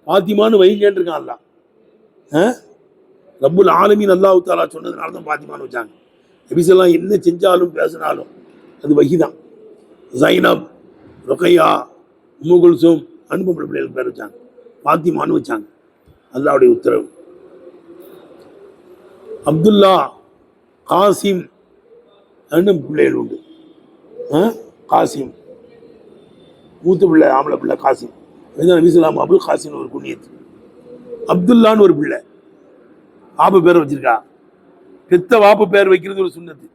ஃபாத்திமான்னு வைங்கன்னு இருக்கான் அல்லாஹ். ரப்புல் ஆலமீன் அல்லாஹ் தஆலா சொன்னதுனால தான் ஃபாத்திமான்னு வச்சாங்க. நபி ஸல்லல்லாஹு என்ன செஞ்சாலும் பேசினாலும் அது வகிதான். ஜைனப், ருக்கையா, உம்மு குல்சூம் அனுபவ பிள்ளைகள் பேர் வச்சாங்க, ஃபாத்திமான்னு வச்சாங்க. அல்லாஹ்வுடைய உத்தரவு. அப்துல்லா, காசிம் பிள்ளைகள் உண்டு. காசிம் மூத்த பிள்ளை, ஆம்பளை பிள்ளை காசிம். நபி ஸல்லல்லாஹு அபுல் காசிம் ஒரு குனியத்து. அப்துல்லான்னு ஒரு பிள்ளை வாப்பு பேர் வச்சிருக்கா. பெத்த வாப்பு பேர் வைக்கிறது ஒரு சுன்னத்து.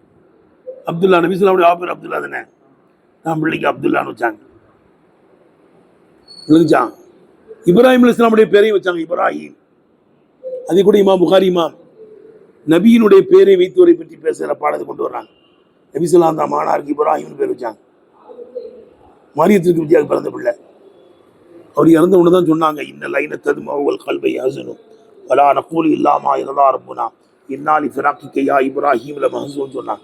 அப்துல்லா நபி ஸல்லல்லாஹு வாப்பு பேர் அப்துல்லா தானே, நான் பிள்ளைக்கு அப்துல்லான்னு வச்சாங்க. விழுந்துச்சான். இப்ராஹிம் அலைஹிஸ்ஸலாமுடைய பேரையும் வச்சாங்க, இப்ராஹிம். அதே கூட இமாம் புகாரி இமாம் நபியினுடைய பேரை வைத்தவரை பற்றி பேசுகிற பாடத்தை கொண்டு வர்றாங்க. நபி ஸல்லல்லாஹு தான் மானாருக்கு இப்ராஹிம்னு பேர் வச்சாங்க. மாரியத்திற்கு வித்தியாக பிறந்த பிள்ளை. அவர் இறந்த ஒன்று தான் சொன்னாங்க, இன்னல் ஐன ததுமவல் கல்பை ஹஸனும் வலா நகூலு இல்லாமா இரலா ரப்புனா இன்னாலி ஃபிராக்கிக யா இப்ராஹிம் லமஹஸூன் சொன்னாங்க.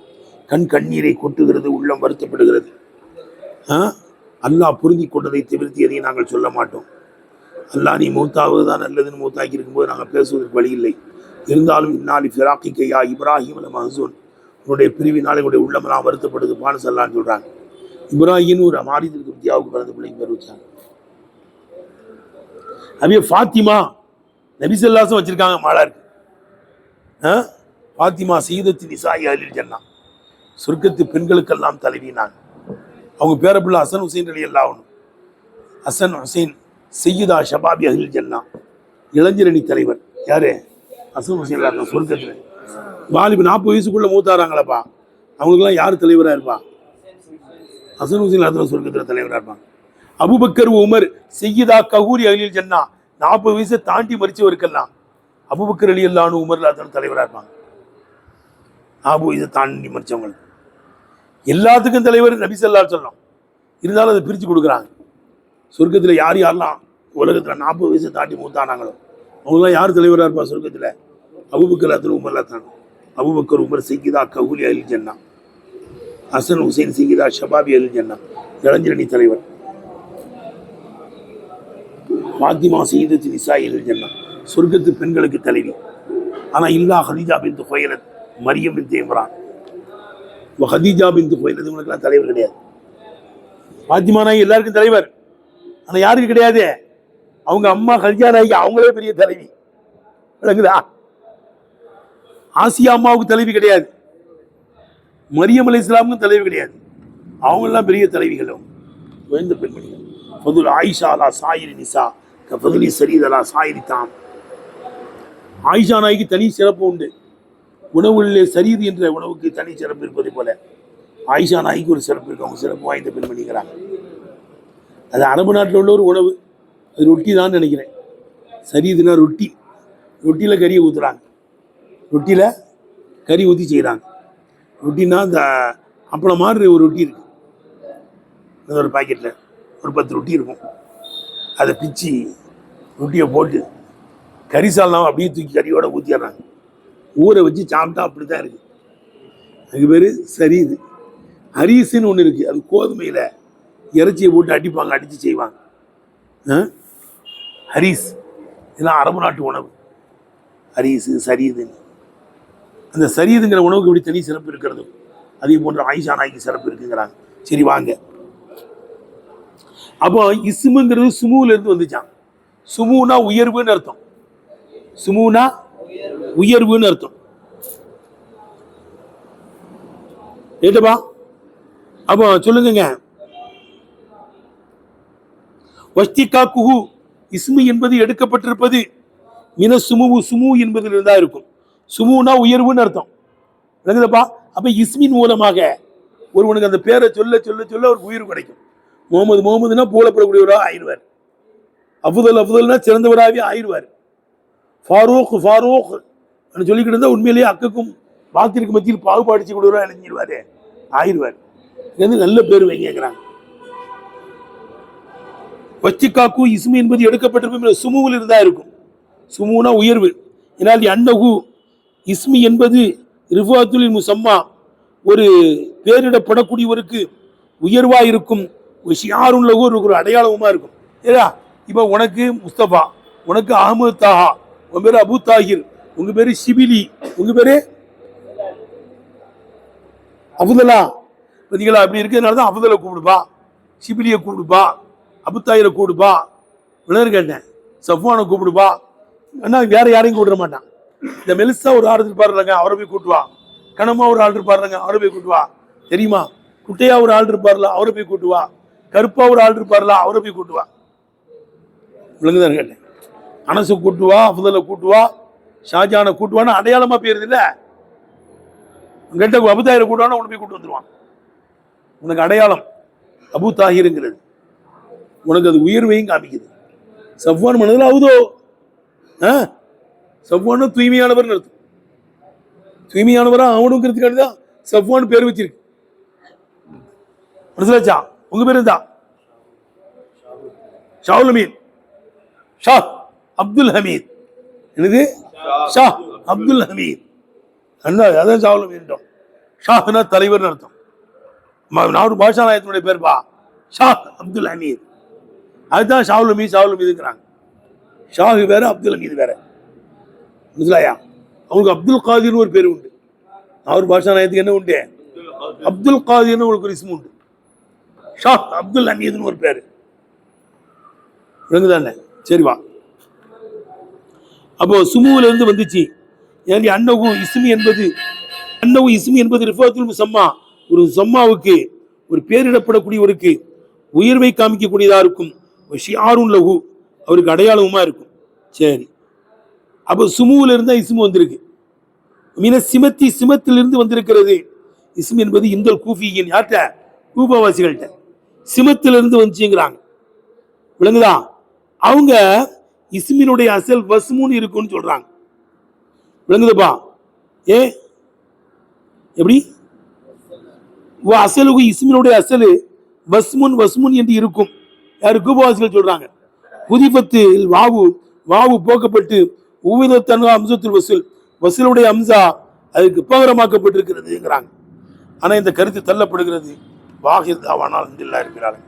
கண்ணீரை கொட்டுகிறது, உள்ளம் வருத்தப்படுகிறது. அல்லாஹ் பொருந்தி கொண்டதை தவிர்த்து எதையும் நாங்கள் சொல்ல மாட்டோம். அல்லாஹ் நீ மூத்தாவது தான் நல்லதுன்னு மூத்தாக்கி இருக்கும்போது நாங்கள் பேசுவதற்கு வழி இல்லை. இருந்தாலும் இன்னாலி ஃபிராக்கிக யா இப்ராஹிம் லமஹஸூன், உன்னுடைய பிரிவினால் என்னுடைய உள்ளமெல்லாம் வருத்தப்படுது பானு சல்லான்னு சொல்கிறாங்க. இப்ராஹிம் ஒரு மாரியத்திற்கு வித்தியாவுக்கு பிறந்த பிள்ளைக்கு பேர் வச்சாங்க. அப்படியே ஃபாத்திமா நபி ஸல்லல்லாஹு வச்சிருக்காங்க மாலாருக்கு. ஃபாத்திமா சய்யிதத்து நிசாஇ அஹ்லில் ஜன்னah, சொர்க்கத்து பெண்களுக்கெல்லாம் தலைவினாங்க. அவங்க பேர பிள்ளை ஹசன் ஹுசைன் ரலியல்லாஹு அன்ஹு. ஹசன் ஹுசைன் சய்யிதா ஷபாபி அஹ்லில் ஜன்னah, இளைஞரணி தலைவர். யாரு? ஹசன் ஹுசைன் ரலியல்லாஹு சொர்க்கத்தில். வாலிபு 40 வயசுக்குள்ள மூத்தாராங்களப்பா, அவங்களுக்கெல்லாம் யார் தலைவராக இருப்பா? ஹசன் ஹுசைன் ரலியல்லாஹு சொர்க்கத்தில் தலைவராக இருப்பாங்க. அபூபக்கர் உமர் சய்யிதா கஹூரி அஹ்லில் ஜன்னah, 40 வயசை தாண்டி மறிச்சவருக்கெல்லாம் அபூபக்கர் ரலியல்லாஹு அன்ஹு உமர் ரலியல்லாஹு அன்ஹு தலைவராக இருப்பாங்க. 40 வயசை தாண்டி மறிச்சவங்களுக்கு எல்லாத்துக்கும் தலைவர் நபி ஸல்லல்லாஹு அலைஹி வஸல்லம். இருந்தாலும் அதை பிரித்து கொடுக்குறாங்க. சொர்க்கத்தில் யார் யாரெல்லாம் உலகத்தில் 40 வயசு தாண்டி மூத்தானாங்களோ அவங்களாம் யார் தலைவராக இருப்பா சொர்க்கத்தில்? அபூபக்கர் உமர்லாம் தான். அபூபக்கர் உமர் சையீதா கவுலி அல் ஜன்னா, ஹசன் ஹுசைன் சையீதா ஷபாபி அல் ஜன்னா, இளைஞரணி தலைவர். ஃபாத்திமா சையீதத்து நிசாஇ அல் ஜன்னா, சொர்க்கத்து பெண்களுக்கு தலைவி. ஆனால் இல்லா ஹதீஜா பின்த் குவைலத், மரியம் பின்த் இம்ரான், ஹதீஜா பின்த் குவைலத், இவங்களுக்கெல்லாம் தலைவர் கிடையாது. ஃபாத்திமா நாயகி எல்லாருக்கும் தலைவர், ஆனால் யாருக்கு கிடையாது? அவங்க அம்மா ஹதீஜா நாயகி, அவங்களே பெரிய தலைவி. விளங்குதா? ஆசியா அம்மாவுக்கு தலைவி கிடையாது, மரியம் அலைஹிஸ்ஸலாமுக்கும் தலைவி கிடையாது. அவங்கெல்லாம் பெரிய தலைவிகள். உயர்ந்த பெண்மணிகள். ஃபதுல் ஆயிஷா அலா சாயிரி நிசா ஃபதுலி சரீத் அலா சாயிரி தாம். ஆயிஷா நாய்க்கு தனி சிறப்பு உண்டு. உணவுகளிலே சரீது என்ற உணவுக்கு தனி சிறப்பு இருப்பதை போல ஆயிஷா நாய்க்கு ஒரு சிறப்பு இருக்கு. அவங்க சிறப்பு வாய்ந்த பெண்மணிக்கிறாங்க. அது அரபு நாட்டில் உள்ள ஒரு உணவு. அது ரொட்டி தான் நினைக்கிறேன். சரீதுனா ரொட்டி. ரொட்டியில் கறியை ஊற்றுறாங்க. ரொட்டியில் கறி ஊற்றி செய்கிறாங்க. ரொட்டின்னா இந்த அப்பளம் மாதிரி ஒரு ரொட்டி இருக்குது. அந்த ஒரு பாக்கெட்டில் ஒரு 10 ரொட்டி இருக்கும். அதை பிச்சு ரொட்டியை போட்டு கறி சால்னாவை அப்படியே தூக்கி கறியோட ஊற்றிடுறாங்க. ஊரை வச்சு சாப்பிட்டா அப்படி தான் இருக்குது. அதுக்கு பேர் சரீது. ஹரீஸுன்னு ஒன்று இருக்குது. அது கோதுமையில் இறைச்சியை போட்டு அடிப்பாங்க, அடித்து செய்வாங்க. ஹரீஸ் இதெல்லாம் அரபு நாட்டு உணவு. ஹரீஸு சரீதுன்னு. அந்த சரீதுங்கிற உணவுக்கு இப்படி தனி சிறப்பு இருக்கிறது. அதே போன்ற ஆயிஷா நாய்க்கு சிறப்பு இருக்குங்கிறாங்க. சரி வாங்க. அப்போ இஸ்முங்கிறது சுமுவிலிருந்து வந்துச்சான். சுமுனா உயர்வுன்னு அர்த்தம். சுமுனா உயர்வுன்னு அர்த்தம். ஏட்டப்பா அப்போ சொல்லுங்க. வஸ்திகா குஹு இஸ்மு என்பது எடுக்கப்பட்டிருப்பது மின சுமு, சுமு என்பதில் இருந்தா இருக்கும். சுமுனா உயர்வுன்னு அர்த்தம். விளங்குதப்பா? அப்ப இஸ்மின் மூலமாக ஒருவனுக்கு அந்த பேரை சொல்ல சொல்ல சொல்ல ஒரு உயிர் கிடைக்கும். முகமதுனா போலப்படக்கூடியவராக ஆயிடுவார். அஃதல்னா சிறந்தவராகவே ஆயிடுவார். ஃபாரூக் சொல்லிக்கிட்டு இருந்தா உண்மையிலேயே அக்குக்கும் பாத்திற்கு மத்தியில் பாகுபாடிச்சு கொடுவராக இணைஞ்சிடுவாரு, ஆயிடுவார். இது நல்ல பேர் வைங்கிறாங்க. வச்சிக்காக்கு இஸ்மு என்பது எடுக்கப்பட்டிருக்கும் சுமுவில் இருந்தா இருக்கும். சுமுனா உயர்வு. ஏனால் அன்னகு இஸ்மி என்பது ரிஃபாத்துல் முசம்மா, ஒரு பேரிடப்படக்கூடியவருக்கு உயர்வா இருக்கும். ஷியாருல்லகு ஒரு அடையாளமா இருக்கும். ஏதா இப்போ உனக்கு முஸ்தபா, உனக்கு அஹமது தாஹா, உங்க பேரு அபு தாஹிர், உங்க பேரு ஷிபிலி, உங்க பேரு அஃதலா. பார்த்தீங்களா? அப்படி இருக்கிறதுனால தான் அஃதலை கூப்பிடுப்பா, ஷிபிலியை கூப்பிடுப்பா, அபு தாஹிரை கூப்பிடுப்பா. விளர் கேட்டேன். சஃப்வானை கூப்பிடுப்பா. ஆனால் வேற யாரையும் கூப்பிட மாட்டான். இந்த மெலிசா ஒரு ஆள் இருப்பாருங்க, அவரை போய் கூட்டுவா. கனமா ஒரு ஆள் இருப்பாருங்க, அவரை போய் கூட்டுவா. தெரியுமா? குட்டையா ஒரு ஆள் இருப்பார்ல, அவரை போய் கூட்டுவா. கருப்பா ஒரு ஆள் இருப்பார்ல, அவரை போய் கூட்டுவா. விளங்குதான் கேட்டேன். அனசு கூட்டுவா, அஃதலை கூட்டுவா, ஷாஜானை கூட்டுவான்னு அடையாளமா போயிருது இல்ல. கேட்ட அபு தாஹிரை கூட்டுவானா உன்னை போய் கூட்டு வந்துருவான். உனக்கு அடையாளம் அபு தாஹிருங்கிறது. உனக்கு அது உயர்வையும் காமிக்குது. சஃப்வான் மனதில் அவுதோ சஃப்வான் தூய்மையானவர் அர்த்தம். தூய்மையானவரா அவனுங்கிறதுக்காண்டி தான் சஃப்வான் பேர் வச்சிருக்கு. மனசிலாச்சா? உங்க பேர் இருந்தா ஷாவுல் அமீன், ஷா அப்துல் ஹமீத். என்னது? ஷா அப்துல் ஹமீத். அதான் ஷாவுல் அமீன். ஷாஹ்னா தலைவர் அர்த்தம். நாடு பாஷா நாயகத்தினுடைய பேர்பா ஷா அப்துல் ஹமீத். அதுதான் ஷாவுல் அமீதுங்கிறாங்க. ஷாஹு வேற, அப்துல் ஹமீது வேற. மனசிலாயா? அவங்களுக்கு அப்துல் காதிர்னு ஒரு பேர் உண்டு. நாடு பாஷா நாயகத்துக்கு என்ன உண்டு? அப்துல் காதிர்னு உங்களுக்கு ஒரு இஸ்மு உண்டு. ஷா அப்துல் ஹமீதுன்னு ஒரு பேரு. விளங்குதானே? சரி வா. அப்போ சுமுவில இருந்து வந்துச்சு. ஏன் அன்னகு இஸ்மி என்பது ரிஃபாத்துல் முசம்மா, ஒரு சம்மாவுக்கு, ஒரு பேரிடப்படக்கூடியவருக்கு உயர்வை காமிக்கக்கூடியதா இருக்கும். ஷியாருன் லஹு, அவருக்கு அடையாளமா இருக்கும். சரி, அப்போ சுமுவில இருந்தா இஸ்மு வந்திருக்கு. மீன சிமத்திலிருந்து வந்திருக்கிறது. இஸ்மு என்பது இந்த கூஃபியின் யார்கிட்ட? கூபாவாசிகள்கிட்ட. சிமத்திலிருந்து வந்துச்சுங்கிறாங்க. விளங்குதா? அவங்க இஸ்மினுடைய அசல் வஸ்முன்னு இருக்குன்னு சொல்றாங்க. விளங்குதுப்பா? எப்படி? அசலுக்கு இஸ்மினுடைய அசலு வஸ்முன் என்று இருக்கும். யாரு கூபவாசிகள் சொல்றாங்க. குதிபத்தில் வாவு போக்கப்பட்டு உவிதத்தன்வா அம்சத்துல் வசூல், வசூலுடைய அம்சா அதுக்கு உபகரமாக்கப்பட்டிருக்கிறதுங்கிறாங்க. ஆனா இந்த கருத்து தள்ளப்படுகிறது. வாஹிர் தாவானால் அல்ஹம்துலில்லாஹி ரப்பில் ஆலமீன்.